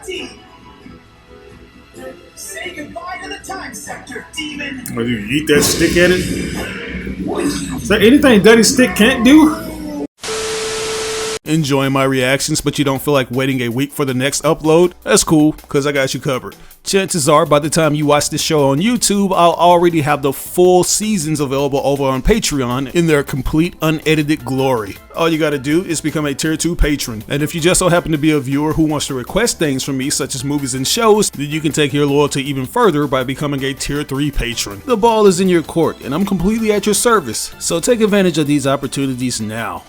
TMNT. Say goodbye to the time sector, demon. Will you eat that stick at it? Is there anything Daddy Stick can't do? Enjoying my reactions, but you don't feel like waiting a week for the next upload? That's cool, because I got you covered. Chances are, by the time you watch this show on YouTube, I'll already have the full seasons available over on Patreon in their complete unedited glory. All you gotta do is become a tier 2 patron. And if you just so happen to be a viewer who wants to request things from me, such as movies and shows, then you can take your loyalty even further by becoming a tier 3 patron. The ball is in your court, and I'm completely at your service. So take advantage of these opportunities now.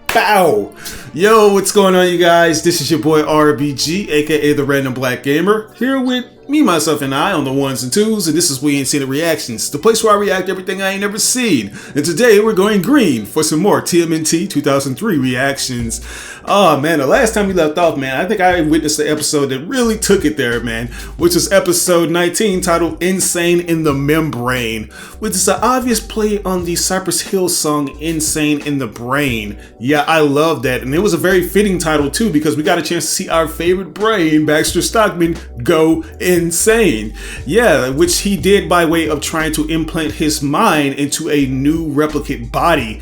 Pow! Yo, what's going on, you guys? This is your boy RBG, aka the Random Black Gamer, here with me, myself, and I on the ones and twos, and this is We Ain't Seen It Reactions, the place where I react to everything I ain't never seen. And today we're going green for some more TMNT 2003 reactions. Oh man, the last time we left off, man, I think I witnessed the episode that really took it there, man, which was episode 19 titled Insane in the Membrane, which is an obvious play on the Cypress Hill song Insane in the Brain. Yeah, I love that, and it was a very fitting title too, because we got a chance to see our favorite brain, Baxter Stockman, go insane. Yeah, which he did by way of trying to implant his mind into a new replicate body,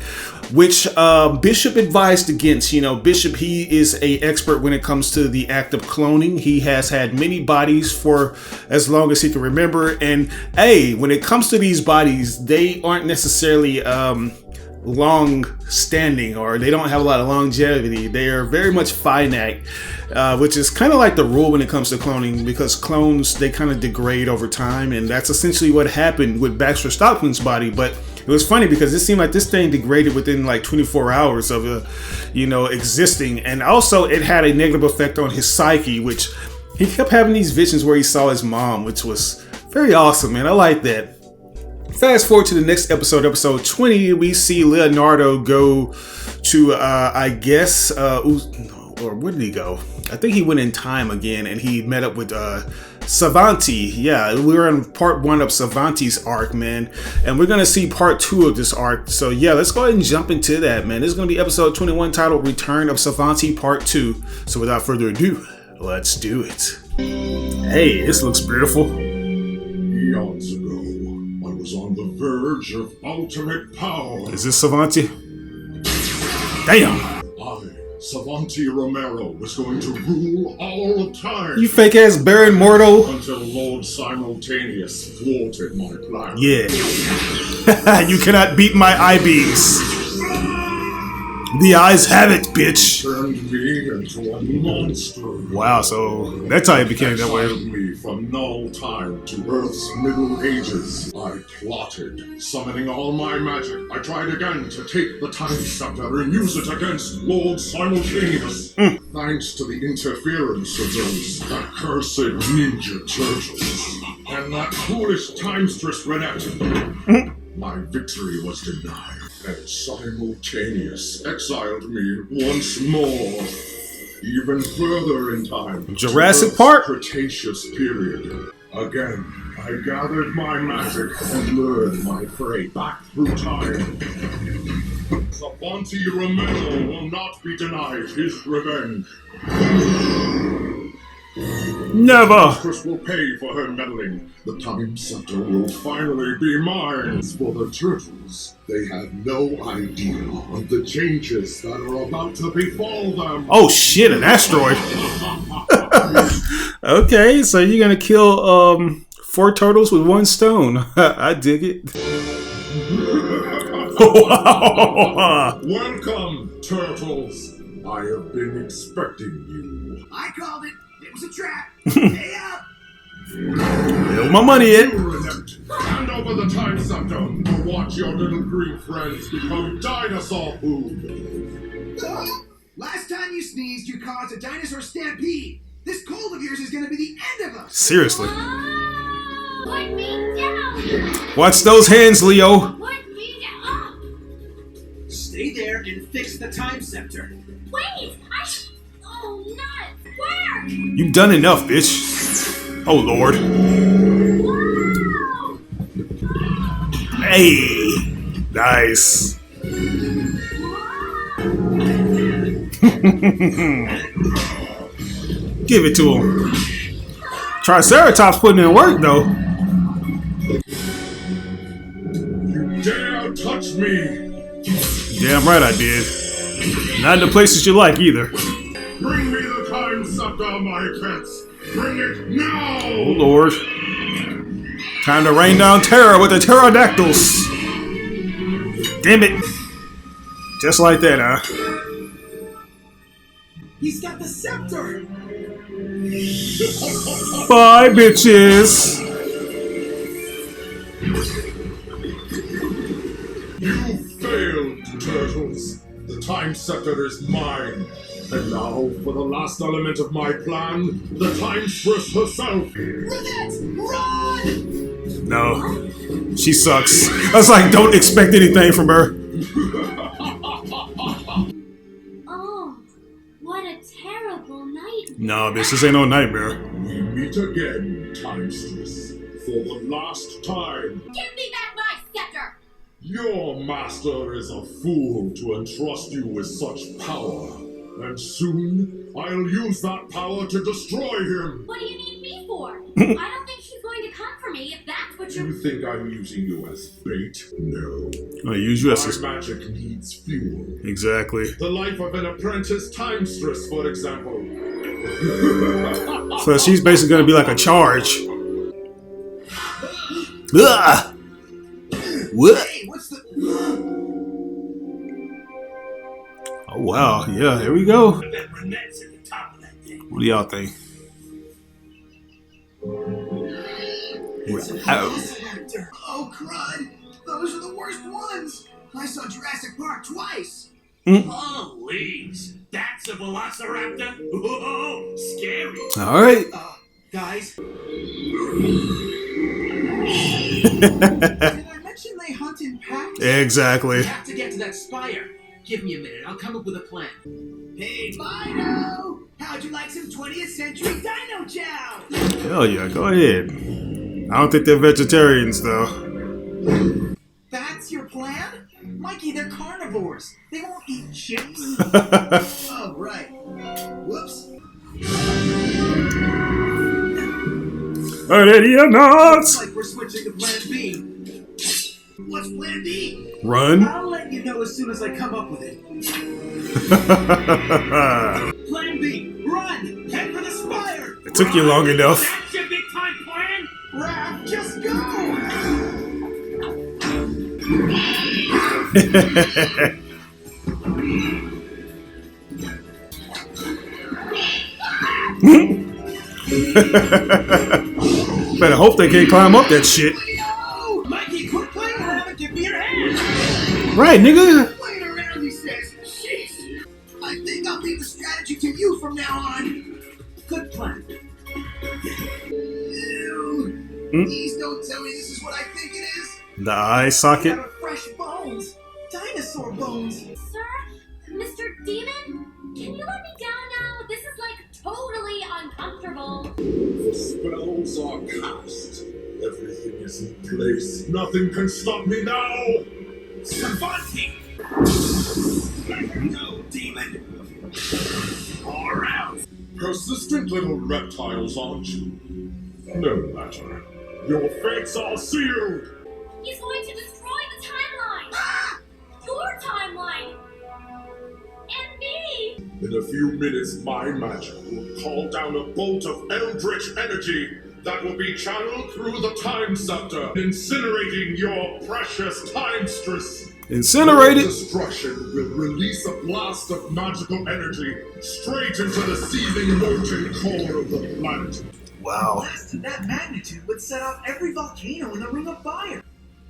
which Bishop advised against. You know, Bishop, he is an expert when it comes to the act of cloning. He has had many bodies for as long as he can remember, and hey, when it comes to these bodies, they aren't necessarily long standing, or they don't have a lot of longevity. They are very much finite, which is kind of like the rule when it comes to cloning, because clones, they kind of degrade over time, and that's essentially what happened with Baxter Stockman's body. But it was funny because it seemed like this thing degraded within like 24 hours of existing, and also it had a negative effect on his psyche, which he kept having these visions where he saw his mom, which was very awesome, man. I like that. Fast forward to the next episode, episode 20, we see Leonardo go to, I guess, or where did he go? I think he went in time again, and he met up with Savanti. Yeah, we were in part 1 of Savanti's arc, man, and we're gonna see part 2 of this arc. So yeah, let's go ahead and jump into that, man. This is gonna be episode 21 titled Return of Savanti Part 2. So without further ado, let's do it. Hey, this looks beautiful. Eons ago, I was on the verge of ultimate power. Is this Savanti? Damn! I, Savanti Romero, was going to rule all of time. You fake ass Baron Mordo. Until Lord Simultaneous thwarted my plan. Yeah. You cannot beat my eye beams. The eyes have it, bitch. Turned me into a monster. Wow, so that's how it became that way. Exiled me from null time to Earth's Middle Ages. I plotted, summoning all my magic. I tried again to take the time scepter and use it against Lord Simultaneous. Thanks to the interference of those accursed ninja turtles and that foolish timestress Renette, my victory was denied. And Simultaneous exiled me once more, even further in time. Jurassic Park? Cretaceous period. Again, I gathered my magic and lured my prey back through time. Savanti Romero will not be denied his revenge. Never! Mistress will pay for her meddling. The time scepter will finally be mine. As for the turtles, they have no idea of the changes that are about to befall them. Oh shit, an asteroid. Okay, so you're gonna kill 4 turtles with 1 stone. I dig it. Welcome, turtles. I have been expecting you. I called it. It was a trap. Stay up. Where's my money at? Hand over the time scepter to watch your little green friends become dinosaur food. Last time you sneezed, you caused a dinosaur stampede. This cold of yours is going to be the end of us. Seriously. Put me down. Watch those hands, Leo. Put me down. Stay there and fix the time scepter. Wait, oh, nuts. Where? You've done enough, bitch. Oh, Lord. Whoa. Hey. Nice. Give it to him. Triceratops putting in work though. You dare touch me! Damn right I did. Not in the places you like either. Bring me the time scepter, my pets! Bring it now! Oh Lord. Time to rain down terror with the pterodactyls. Damn it. Just like that, huh? He's got the scepter! Bye, bitches. You failed, turtles. The time scepter is mine. And now, for the last element of my plan, the timestress herself. Lynette, run! No. She sucks. I was like, don't expect anything from her. Oh, what a terrible night. No, bitch, this ain't no nightmare. We meet again, timestress. For the last time. Give me back my scepter! Your master is a fool to entrust you with such power. And soon, I'll use that power to destroy him. What do you need me for? I don't think she's going to come for me if that's what You you're... think I'm using you as bait? No. I use you as My magic needs fuel. exactly. The life of an apprentice timestress, for example. So she's basically gonna be like a charge. Ugh. What? Hey, what's the... Oh wow, yeah, here we go. What do y'all think? It's a Ow. velociraptor. Oh, crud! Those are the worst ones! I saw Jurassic Park twice! Please, that's a velociraptor? Oh, scary. All right. Guys? Did I mention they hunt in packs? Exactly. We have to get to that spire. Give me a minute. I'll come up with a plan. Hey, Fido! How'd you like some 20th century dino chow? Hell yeah, go ahead. I don't think they're vegetarians though. That's your plan? Mikey, they're carnivores. They won't eat chips. Oh, right. Whoops. Idiots! Looks like we're switching to plan B. What's plan B? Run. I'll let you know as soon as I come up with it. Plan B, run! Head for the spire! It took you long enough. That's your big time plan? Raph, just go! Better hope they can't climb up that shit. No! Mikey, quit playing around and give me your hand! Right, nigga. Playing around, he says. Jeez. I think I'll leave the strategy to you from now on. Good plan. Ew. Please don't tell me this is what I think it is. The eye socket. Out of fresh bones. Dinosaur bones. Sir? Mr. Demon? Can you let me down now? This is like totally uncomfortable. The spells are cast. Everything is in place. Nothing can stop me now. Savante! Let her go, demon! All around! Persistent little reptiles, aren't you? No matter. Your fates are sealed. He's going to destroy the timeline! Your timeline! And me! In a few minutes, my magic will call down a bolt of eldritch energy that will be channeled through the time scepter, incinerating your precious timestress. Incinerated. Destruction will release a blast of magical energy straight into the seething molten core of the planet. Wow. Blast of that magnitude would set off every volcano in the Ring of Fire.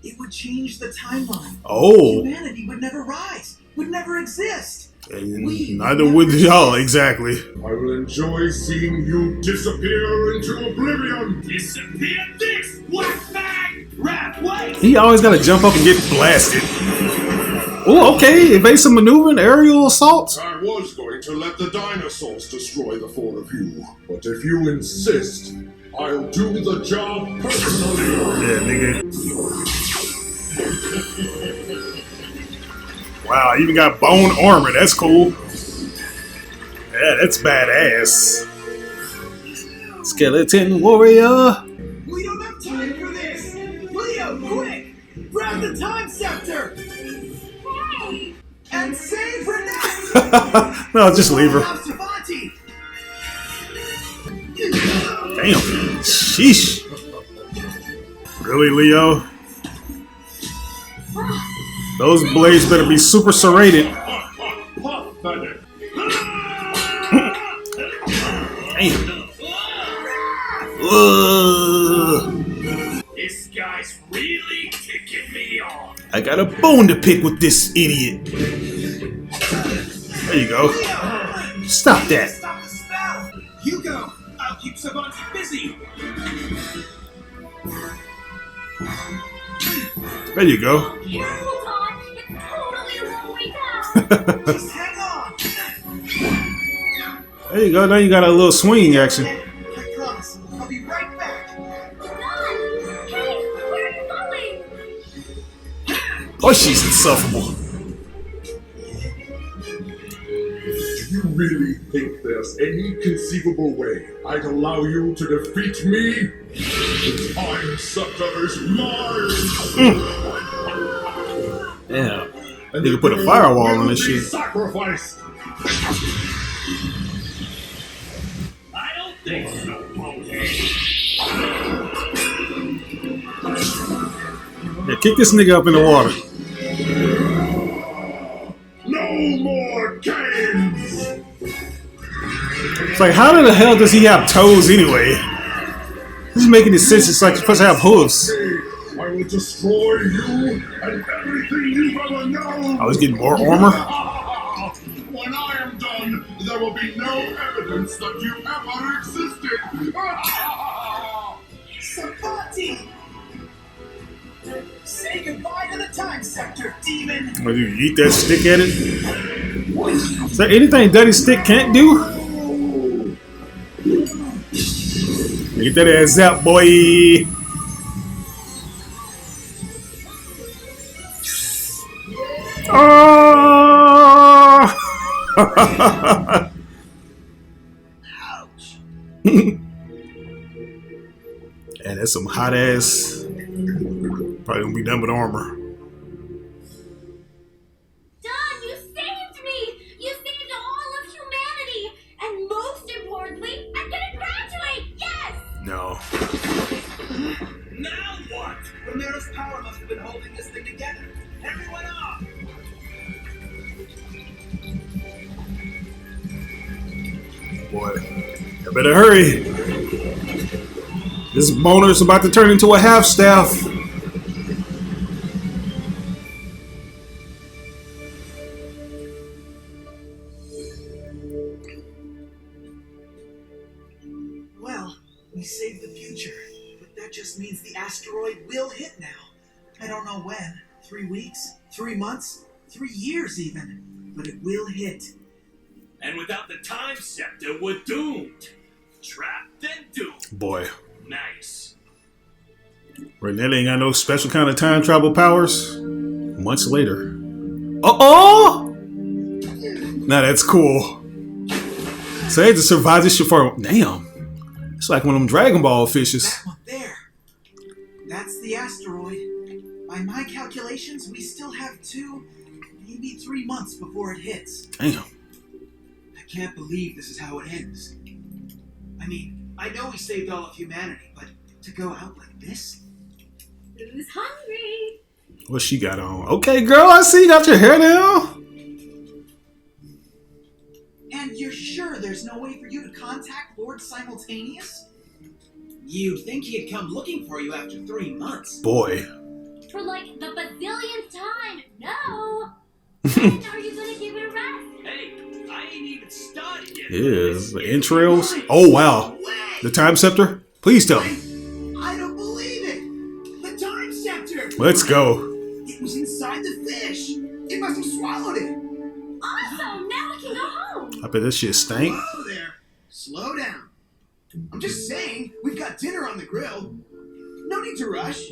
It would change the timeline. Oh. Humanity would never rise, would never exist. And neither would y'all, exactly. I will enjoy seeing you disappear into oblivion. Disappear this! Whack bag! Rap, wait! He always gotta jump up and get blasted. Oh, okay. Evasive maneuvering, aerial assault. I was going to let the dinosaurs destroy the four of you, but if you insist, I'll do the job personally. Yeah, nigga. Wow, even got bone armor. That's cool. Yeah, that's badass. Skeleton warrior. We don't have time for this! Leo, quick! Grab the time scepter! Hey! And save Renette! No, just leave her. Have Savati! Damn. Sheesh. Really, Leo? Those blades better be super serrated. Pathetic. Damn. Ugh. This guy's really ticking me off. I got a bone to pick with this idiot. There you go. Stop that. Stop the spell! You go. I'll keep Savant busy. There you go. Careful, Todd. It's totally a long way down. Just hang on! There you go. Now you got a little swing action. I promise, I'll be right back. Don! Hey, where are you going? Oh, she's insufferable. Do you really think there's any conceivable way I'd allow you to defeat me? The time scepter is mine! Damn. And Nigga the put a girl firewall will on this be shit. Sacrificed. I don't think so, Pony. Yeah, kick this nigga up in the water. No more games! It's like, how the hell does he have toes anyway? This is making it sense. It's like you're supposed to have hooves. I will destroy you and everything you've ever known! I was getting more armor. When I am done, there will be no evidence that you ever existed! Savati! Say goodbye to the time scepter, demon! Will you eat that stick at it? Is there anything Daddy Stick can't do? Get that ass out, boy! Oh! Ouch! And that's some hot ass. Probably gonna be done with armor. Don, you saved me! You saved all of humanity! And most importantly, I'm gonna graduate! Yes! No. Now what? Romero's power must have been holding this thing together. Everyone off! Boy, you better hurry. This boner's about to turn into a half staff. Well, we saved the future, but that just means the asteroid will hit now. I don't know when. 3 weeks? 3 months? 3 years even. But it will hit. And without the time scepter, we're doomed. Trapped and doomed. Boy, Nice. Renette ain't got no special kind of time travel powers. Months later. Uh-oh! Now that's cool. So they had to survive this shit for... Damn. It's like one of them Dragon Ball fishes. That one there. That's the asteroid. By my calculations, we still have 2, maybe 3 months before it hits. Damn. I can't believe this is how it ends. I mean, I know we saved all of humanity, but to go out like this? Who's hungry? What she got on? Okay, girl, I see you got your hair down. And you're sure there's no way for you to contact Lord Simultaneous? You'd think he'd come looking for you after 3 months. Boy. For like the bazillionth time, no! When are you gonna give it a rest? Hey, I ain't even started yet. Yes, the entrails. Oh, wow. The time scepter? Please tell me. I don't believe it! The time scepter! Let's go. It was inside the fish! It must have swallowed it! Awesome! Now we can go home! I bet this shit stank. Whoa there! Slow down. I'm just saying, we've got dinner on the grill. No need to rush.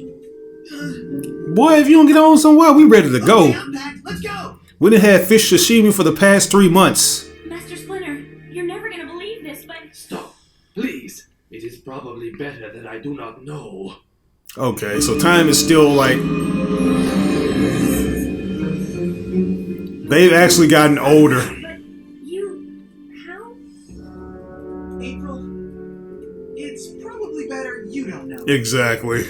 Boy, if you don't get on somewhere, we ready to Okay, go. I'm packed. Let's go! We done had fish sashimi for the past 3 months. Master Splinter, you're never gonna believe this, but Stop, please. It is probably better that I do not know. Okay, so time is still like... They've actually gotten older. But you... how? April, it's probably better you don't know. Exactly.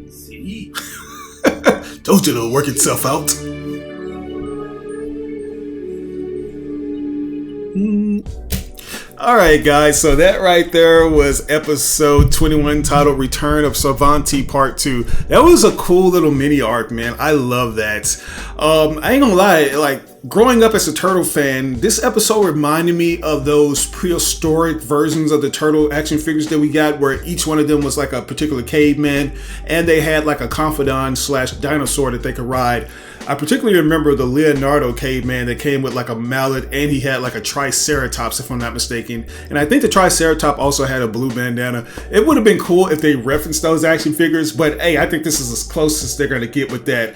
See? Told you it'll work itself out. Alright guys, so that right there was episode 21 titled Return of Savanti Part 2. That was a cool little mini arc, man. I love that. I ain't gonna lie, like growing up as a Turtle fan, this episode reminded me of those prehistoric versions of the Turtle action figures that we got, where each one of them was like a particular caveman and they had like a confidant slash dinosaur that they could ride. I particularly remember the Leonardo caveman that came with like a mallet, and he had like a triceratops, if I'm not mistaken. And I think the triceratops also had a blue bandana. It would have been cool if they referenced those action figures, but hey, I think this is as close as they're going to get with that.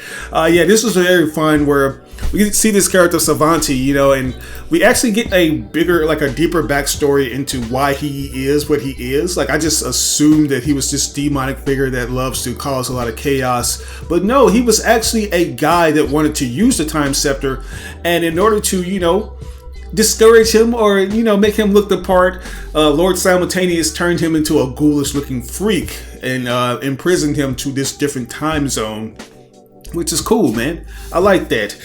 Yeah, this was very fun, where we get to see this character Savanti, you know, and we actually get a bigger, like a deeper backstory into why he is what he is. Like, I just assumed that he was this demonic figure that loves to cause a lot of chaos, but no, he was actually a guy that wanted to use the time scepter, and in order to, you know, discourage him or, you know, make him look the part, Lord Simultaneous turned him into a ghoulish looking freak and imprisoned him to this different time zone, which is cool, man. I like that.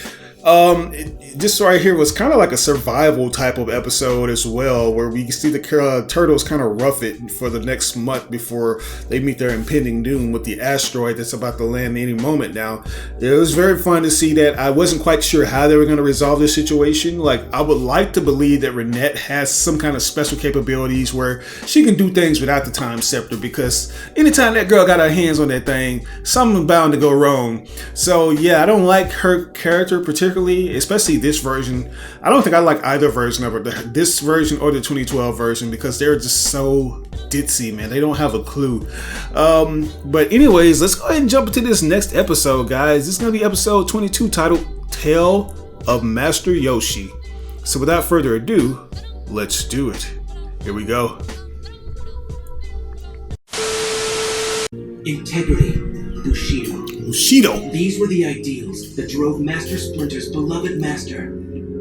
This right here was kind of like a survival type of episode as well, where we see the turtles kind of rough it for the next month before they meet their impending doom with the asteroid that's about to land any moment now. It was very fun to see that. I wasn't quite sure how they were going to resolve this situation. Like, I would like to believe that Renette has some kind of special capabilities where she can do things without the time scepter, because anytime that girl got her hands on that thing, something's bound to go wrong. So yeah, I don't like her character particularly, especially this version. I don't think I like either version of her, this version or the 2012 version, because they're just so ditzy, man. They don't have a clue. But anyways, let's go ahead and jump into this next episode, guys. This is going to be episode 22 titled Tale of Master Yoshi. So without further ado, let's do it. Here we go. Integrity. Bushido. Bushido. These were the ideals that drove Master Splinter's beloved master,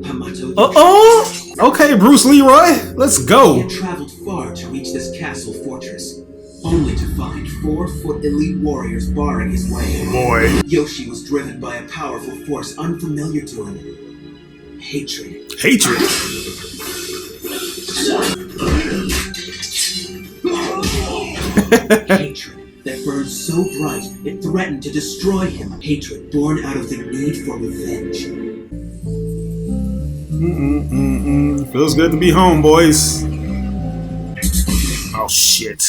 Hamato Yoshi. Uh-oh! Okay, Bruce Leroy, let's He go. had traveled far to reach this castle fortress, only to find 4-foot elite warriors barring his way. Boy. Yoshi was driven by a powerful force unfamiliar to him. Hatred. Hatred. Hatred that burned so bright it threatened to destroy him. Hatred born out of the need for revenge. Feels good to be home, boys. Oh, shit.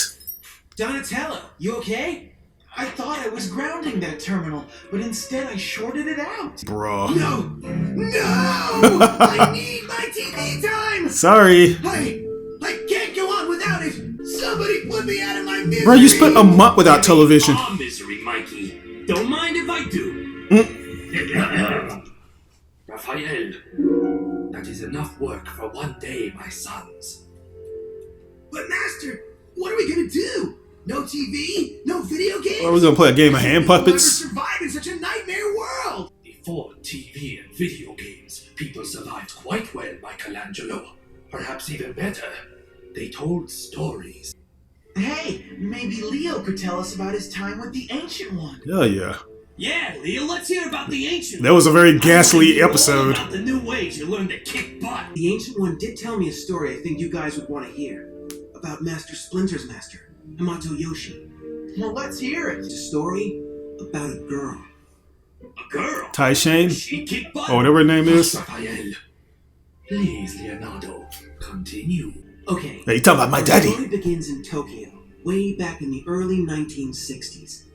Donatello, you okay? I thought I was grounding that terminal, but instead I shorted it out. Bruh. No! No! I need my TV time! Sorry. I can't go on without it! Somebody put me out of my misery! Bro, you spent a month without television. Our misery, Mikey. Don't mind if I do. Raphael, that is enough work for one day, my sons. But Master, what are we gonna do? No TV? No video games? Are we gonna play a game of hand We'll never puppets? survive in such a nightmare world! Before TV and video games, people survived quite well, Michelangelo. Perhaps even better, they told stories. Hey, maybe Leo could tell us about his time with the Ancient One. Yeah, yeah. Yeah, Leo, let's hear about the ancient. That was a very I wanna ghastly hear all episode. About the new ways you learned to kick butt. The Ancient One did tell me a story I think you guys would want to hear. About Master Splinter's master, Hamato Yoshi. Well, let's hear It's it. a story about a girl. A girl. Tai Shane? She kick butt. Or whatever her name is. Raphael. Please, Leonardo, continue. Okay. Hey, you talking about my The daddy? story begins in Tokyo, way back in the early 1960s.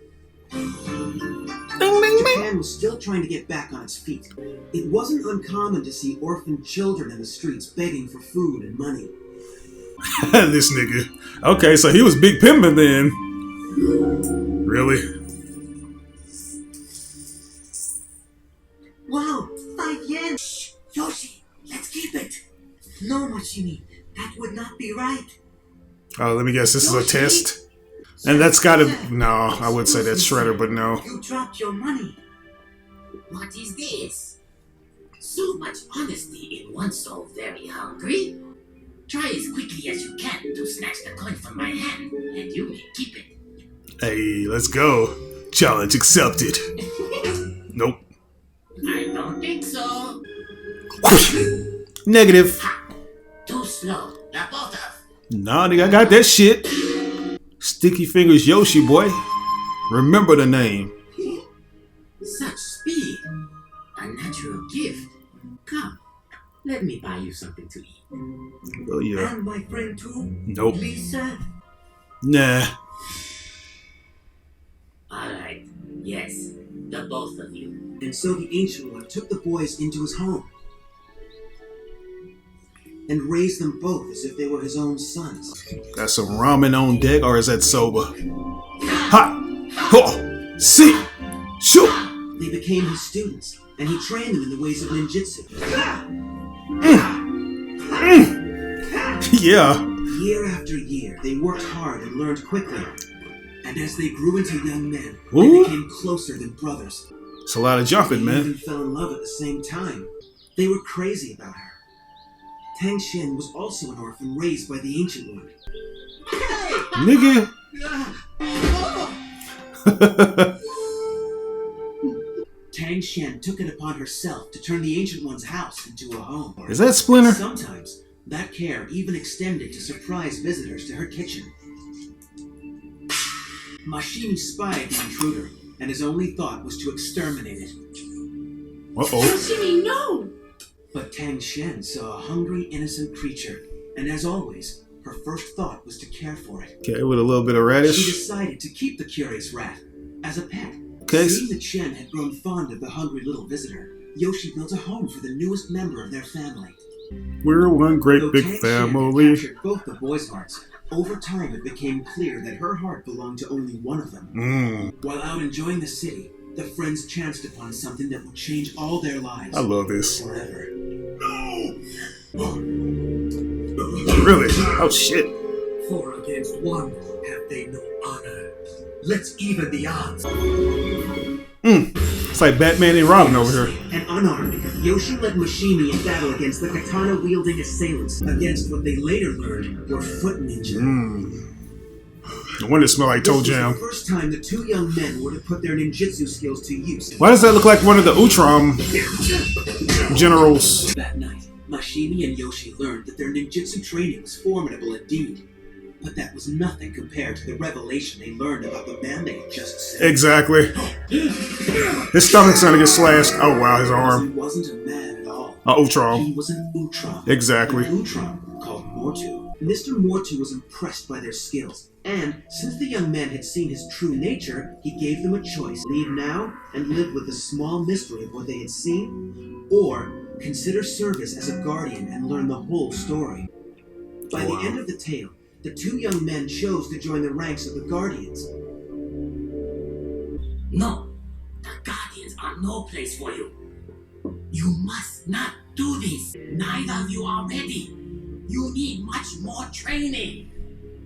Japan was still trying to get back on its feet. It wasn't uncommon to see orphaned children in the streets begging for food and money. This nigga. Okay, so he was Big Pimpin' then. Really? Wow, 5 yen! Shh, Yoshi, let's keep it! No, Machini, that would not be right. Oh, let me guess. This is a test. And that's gotta... No, I would say that's Shredder, but no. You dropped your money. What is this? So much honesty in one so very hungry. Try as quickly as you can to snatch the coin from my hand, and you may keep it. Hey, let's go. Challenge accepted. Nope. I don't think so. Negative. Ha! Too slow, the both of. Nah, nigga, I got that shit. Sticky Fingers Yoshi, boy. Remember the name. Such speed. A natural gift. Come, let me buy you something to eat. Oh, yeah. And my friend too? Nope. Lisa? Nah. Alright, yes, the both of you. And so the Ancient One took the boys into his home and raised them both as if they were his own sons. Got some ramen on deck, or is that soba? Ha! Ho! See! Shoot! They became his students, and he trained them in the ways of ninjutsu. Yeah. Year after year, they worked hard and learned quickly. And as they grew into young men, Ooh. they became closer than brothers. It's a lot of jumping, They man. even fell in love at the same time. They were crazy about her. Tang Shen was also an orphan raised by the Ancient One. Nigga. Tang Shen took it upon herself to turn the Ancient One's house into a home. Is that Splinter? Sometimes, that care even extended to surprise visitors to her kitchen. Mashimi spied the intruder, and his only thought was to exterminate it. Uh-oh. Yoshimi, no! But Tang Shen saw a hungry, innocent creature, and as always, her first thought was to care for it. Okay, with a little bit of She radish. decided to keep the curious rat as a pet. Okay. Seeing that Shen had grown fond of the hungry little visitor, Yoshi built a home for the newest member of their family. We're one great Though big Tang Shen had family. captured both the boys' hearts, over time it became clear that her heart belonged to only one of them. While out enjoying the city, the friends chanced upon something that would change all their lives I love this. forever. Really? Oh, shit. 4 against 1. Have they no honor? Let's even the odds. It's like Batman and Robin over here. And unarmed, Yoshi led Mashimi in battle against the katana-wielding assailants, against what they later learned were foot ninja. The one that smell like toe This was jam. the first time the two young men were to put their ninjutsu skills to use. Why does that look like one of the Utrom generals? That night, Mashimi and Yoshi learned that their ninjutsu training was formidable indeed. But that was nothing compared to the revelation they learned about the man they had just saved. Exactly. His stomach's gonna get slashed. Oh wow, his He arm. wasn't a man at all. Utrom. He was an Utrom. Exactly. An Utrom called Mortu. Mr. Mortu was impressed by their skills, and since the young man had seen his true nature, he gave them a choice: leave now and live with the small mystery of what they had seen, or consider service as a guardian and learn the whole story. By the end of the tale, the two young men chose to join the ranks of the Guardians. No, the Guardians are no place for you. You must not do this. Neither of you are ready. You need much more training.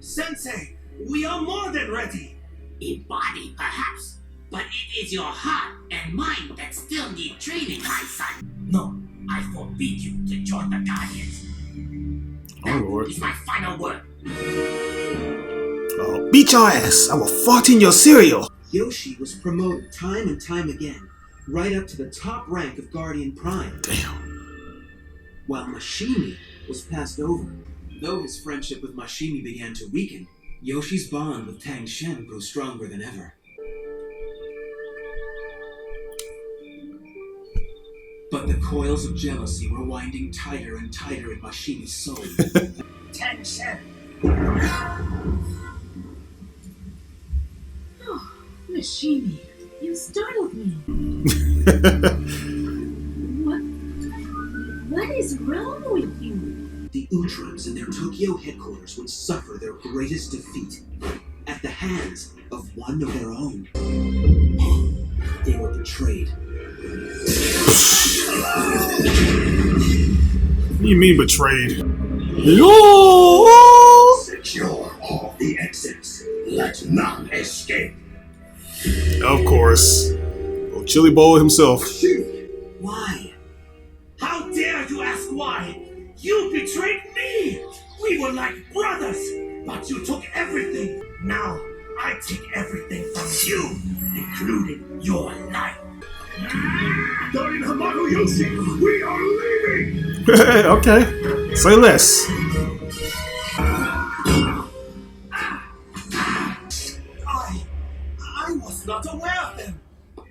Sensei, we are more than ready. In body, perhaps, but it is your heart and mind that still need training, my son. No, I forbid you to join the Guardians. Oh Lord. Is my final word. Oh, beat your ass. I will fart in your cereal. Yoshi was promoted time and time again, right up to the top rank of Guardian Prime. Damn. While Mashimi was passed over. Though his friendship with Mashimi began to weaken, Yoshi's bond with Tang Shen grew stronger than ever. But the coils of jealousy were winding tighter and tighter in Mashimi's soul. Tang Shen. Oh, Mashimi, you startled me. What is wrong with you? The Utroms in their Tokyo headquarters would suffer their greatest defeat at the hands of one of their own. They were betrayed. What do you mean betrayed? Yo! Secure Chili Bowl himself. Why? How dare you ask why? You betrayed me! We were like brothers, but you took everything. Now, I take everything from you, including your life. Darling Hamaru Yoshi, we are leaving! Okay. Say less. I was not aware of them.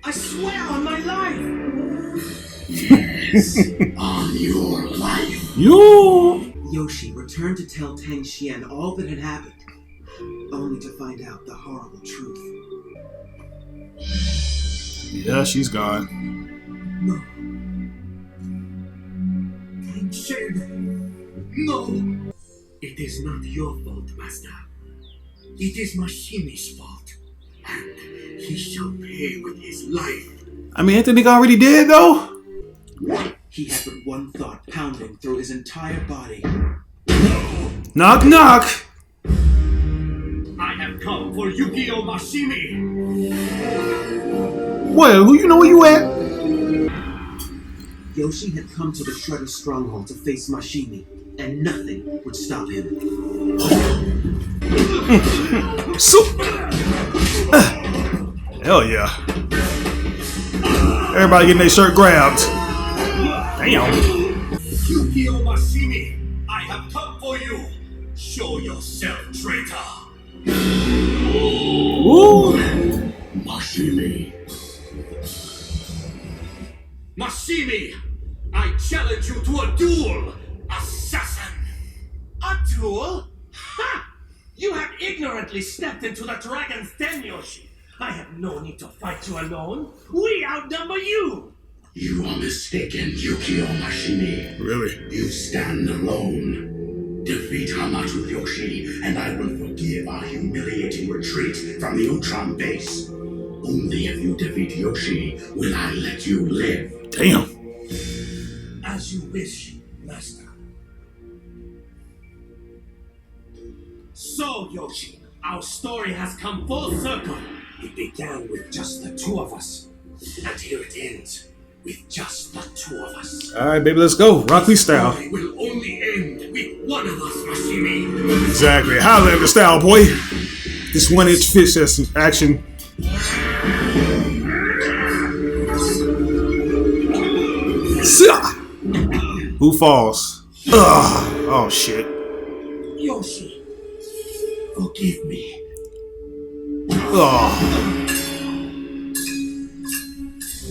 I swear on my life. Yes, on your life. You. Yoshi returned to tell Tang Xian all that had happened, only to find out the horrible truth. Yeah, she's gone. No. Tang Xian. No. It is not your fault, Master. It is Mashimi's fault. And he shall pay with his life. I mean, ain't the nigga already dead though? He had but one thought pounding through his entire body. Knock, knock. I have come for Yukio Mashimi. Well, who you know where you at? Yoshi had come to the Shredder stronghold to face Mashimi, and nothing would stop him. So, hell yeah. Everybody getting their shirt grabbed. Damn. Yukio Mashimi, I have come for you. Show yourself, traitor. Ooh. Mashimi. Mashimi, I challenge you to a duel, assassin. A duel? Ha! You have ignorantly stepped into the dragon's den, Yoshi. I have no need to fight you alone. We outnumber you. You are mistaken, Yukio Mashimi. Really? You stand alone. Defeat Hamaru Yoshi, and I will forgive our humiliating retreat from the Utram base. Only if you defeat Yoshi will I let you live. Damn. As you wish, Master. So, Yoshi, our story has come full circle. It began with just the two of us, and here it ends with just the two of us. All right, baby, let's go. Rock Lee style. It will only end with one of us, Mashimi. Exactly. Highlander style, boy. This 1-inch fish action. Who falls? Ugh. Oh, shit. Yoshi, forgive me. Oh.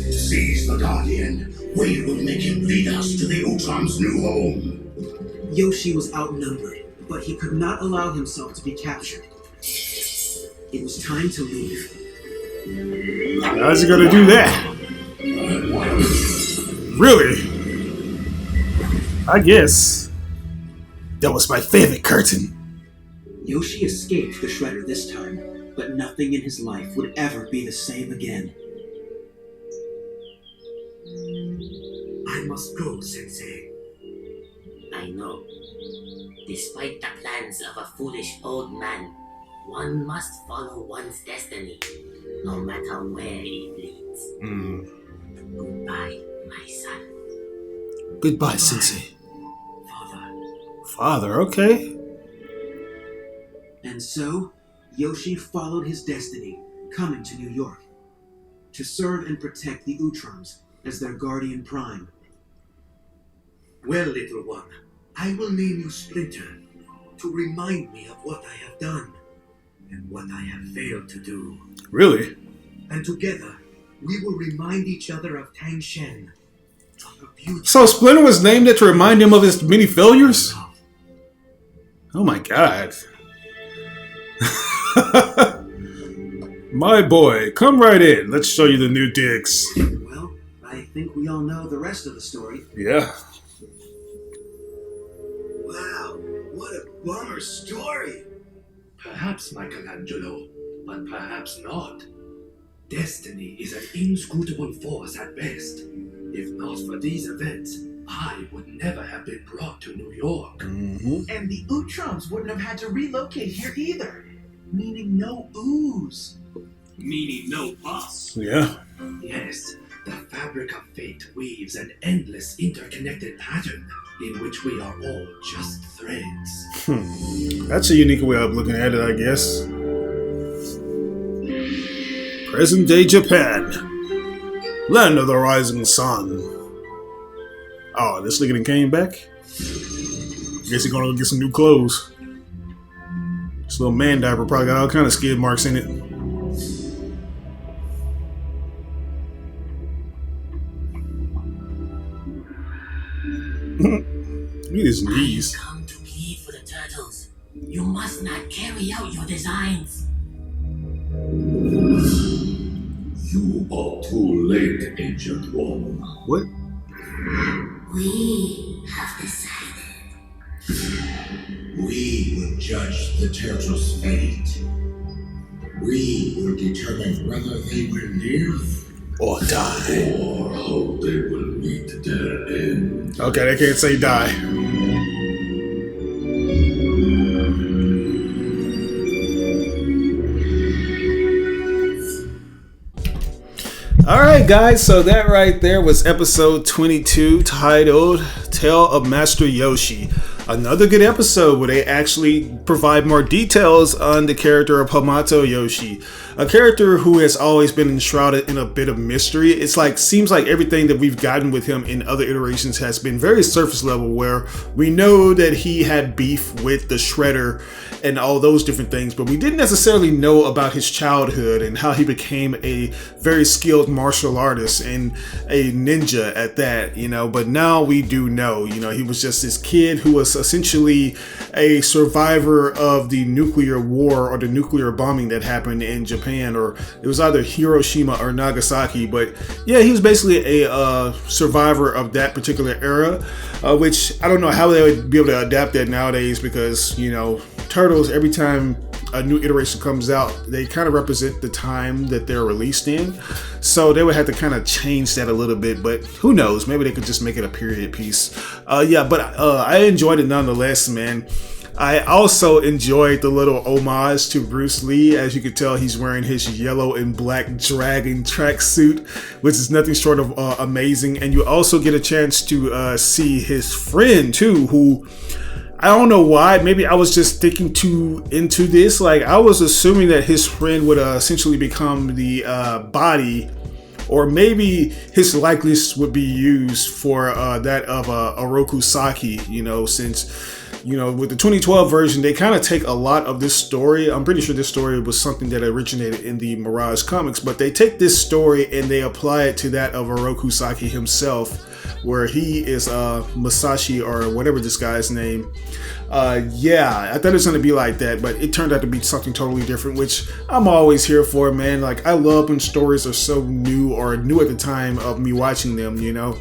Seize the Guardian. We will make him lead us to the Utram's new home. Yoshi was outnumbered, but he could not allow himself to be captured. It was time to leave. How's he gonna do that? Really? I guess. That was my favorite curtain. Yoshi escaped the Shredder this time, but nothing in his life would ever be the same again. I must go, Sensei. I know. Despite the plans of a foolish old man, one must follow one's destiny, no matter where it leads. Goodbye, my son. Goodbye, Sensei. Father. Father, okay. And so, Yoshi followed his destiny, coming to New York, to serve and protect the Utrams as their guardian prime. Well, little one, I will name you Splinter to remind me of what I have done and what I have failed to do. Really? And together, we will remind each other of Tang Shen, of her beauty. So Splinter was named that to remind him of his many failures? Oh my god. My boy, come right in. Let's show you the new digs. Well, I think we all know the rest of the story. Yeah. Wow, what a bummer story. Perhaps, Michelangelo, but perhaps not. Destiny is an inscrutable force at best. If not for these events, I would never have been brought to New York. And the Utrams wouldn't have had to relocate here either, meaning no ooze. meaning no past. Yeah. Yes, the fabric of fate weaves an endless interconnected pattern in which we are all just threads. That's a unique way of looking at it, I guess. Present day Japan. Land of the rising sun. Oh, this nigga done came back? Guess he's gonna go get some new clothes. This little man diaper probably got all kind of skid marks in it. Look at his knees. I come to plead for the turtles. You must not carry out your designs. You are too late, Ancient One. What? We have decided. We will judge the turtles' fate. We will determine whether they will live Or die. or how they will meet their end. Okay, they can't say die. Alright guys, so that right there was episode 22 titled Tale of Master Yoshi. Another good episode where they actually provide more details on the character of Hamato Yoshi. A character who has always been enshrouded in a bit of mystery. It's like, seems like everything that we've gotten with him in other iterations has been very surface level, where we know that he had beef with the Shredder and all those different things, but we didn't necessarily know about his childhood and how he became a very skilled martial artist and a ninja at that, you know. But now we do know, you know, he was just this kid who was essentially a survivor of the nuclear war or the nuclear bombing that happened in Japan, or it was either Hiroshima or Nagasaki. But yeah, he was basically a survivor of that particular era, which I don't know how they would be able to adapt that nowadays, because, you know, Turtles, every time a new iteration comes out, they kind of represent the time that they're released in, so they would have to kind of change that a little bit, but who knows, maybe they could just make it a period piece. I enjoyed it nonetheless, man. I also enjoyed the little homage to Bruce Lee. As you can tell, he's wearing his yellow and black dragon tracksuit, which is nothing short of amazing. And you also get a chance to see his friend too, who, I don't know why, maybe I was just thinking too into this. Like, I was assuming that his friend would essentially become the body, or maybe his likeness would be used for that of Oroku Saki, you know, since, you know, with the 2012 version, they kind of take a lot of this story. I'm pretty sure this story was something that originated in the Mirage comics, but they take this story and they apply it to that of Oroku Saki himself, where he is Masashi, or whatever this guy's name. Yeah, I thought it was going to be like that, but it turned out to be something totally different, which I'm always here for, man. Like, I love when stories are so new, or new at the time of me watching them, you know.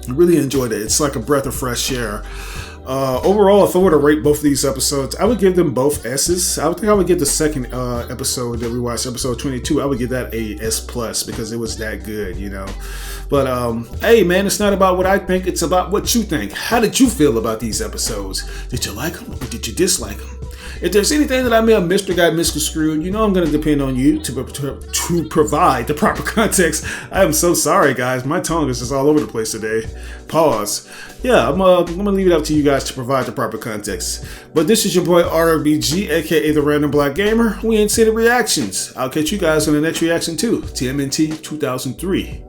I really enjoyed it. It's like a breath of fresh air. Overall, if I were to rate both of these episodes, I would give them both S's. I would think I would give the second episode that we watched, episode 22, I would give that a S+, because it was that good, you know. But hey man, it's not about what I think, it's about what you think. How did you feel about these episodes? Did you like them, or did you dislike them? If there's anything that I may have missed or got misconstrued, you know I'm going to depend on you to provide the proper context. I am so sorry, guys. My tongue is just all over the place today. Pause. Yeah, I'm going to leave it up to you guys to provide the proper context. But this is your boy RBG, aka the Random Black Gamer. We ain't seen the reactions. I'll catch you guys on the next reaction too. TMNT 2003.